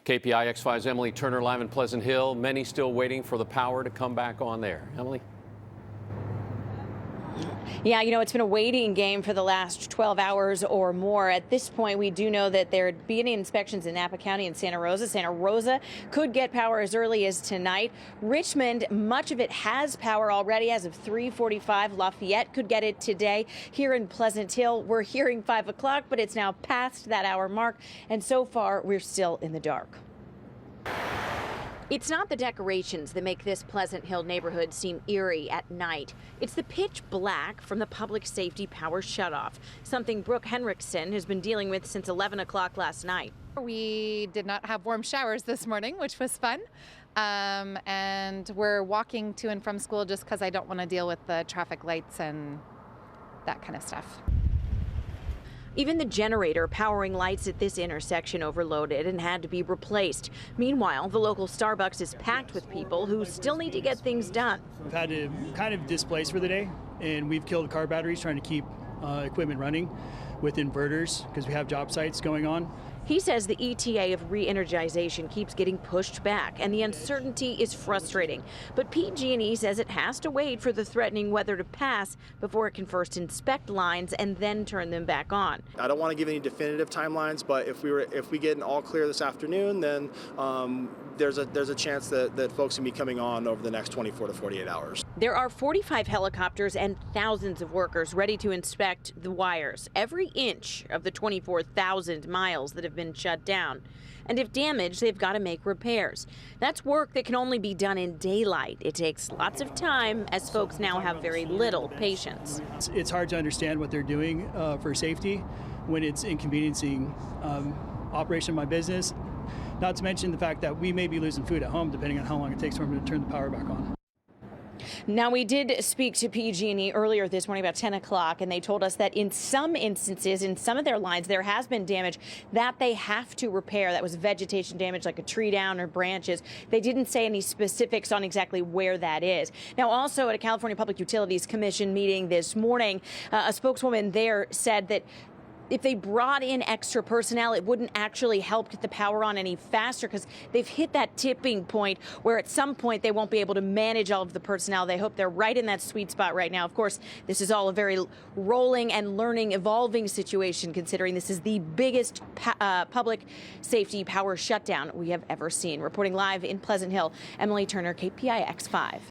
KPIX 5's Emily Turner live in Pleasant Hill. Many still waiting for the power to come back on there. Emily? Yeah, it's been a waiting game for the last 12 hours or more. At this point, we do know that there are beginning inspections in Napa County and Santa Rosa. Santa Rosa could get power as early as tonight. Richmond, much of it has power already as of 3:45. Lafayette could get it today. Here in Pleasant Hill, we're hearing 5 o'clock, but it's now past that hour mark. And so far, we're still in the dark. It's not the decorations that make this Pleasant Hill neighborhood seem eerie at night. It's the pitch black from the public safety power shutoff, something Brooke Henriksen has been dealing with since 11 o'clock last night. We did not have warm showers this morning, which was fun. And we're walking to and from school just because I don't want to deal with the traffic lights and that kind of stuff. Even the generator powering lights at this intersection overloaded and had to be replaced. Meanwhile, the local Starbucks is packed with people who still need to get things done. We've had to kind of displace for the day, and we've killed car batteries trying to keep equipment running with inverters because we have job sites going on. He says the ETA of re-energization keeps getting pushed back, and the uncertainty is frustrating. But PG&E says it has to wait for the threatening weather to pass before it can first inspect lines and then turn them back on. I don't want to give any definitive timelines, but if we get an all clear this afternoon, then there's a chance that folks can be coming on over the next 24 to 48 hours. There are 45 helicopters and thousands of workers ready to inspect the wires, every inch of the 24,000 miles that have been shut down. And if damaged, they've got to make repairs. That's work that can only be done in daylight. It takes lots of time, as folks now have very little patience. It's hard to understand what they're doing for safety when it's inconveniencing operation of my business. Not to mention the fact that we may be losing food at home depending on how long it takes for them to turn the power back on. Now, we did speak to PG&E earlier this morning about 10 o'clock, and they told us that in some instances, in some of their lines, there has been damage that they have to repair. That was vegetation damage, like a tree down or branches. They didn't say any specifics on exactly where that is. Now, also at a California Public Utilities Commission meeting this morning, a spokeswoman there said that if they brought in extra personnel, it wouldn't actually help get the power on any faster because they've hit that tipping point where at some point they won't be able to manage all of the personnel. They hope they're right in that sweet spot right now. Of course, this is all a very rolling and learning, evolving situation, considering this is the biggest public safety power shutdown we have ever seen. Reporting live in Pleasant Hill, Emily Turner, KPIX 5.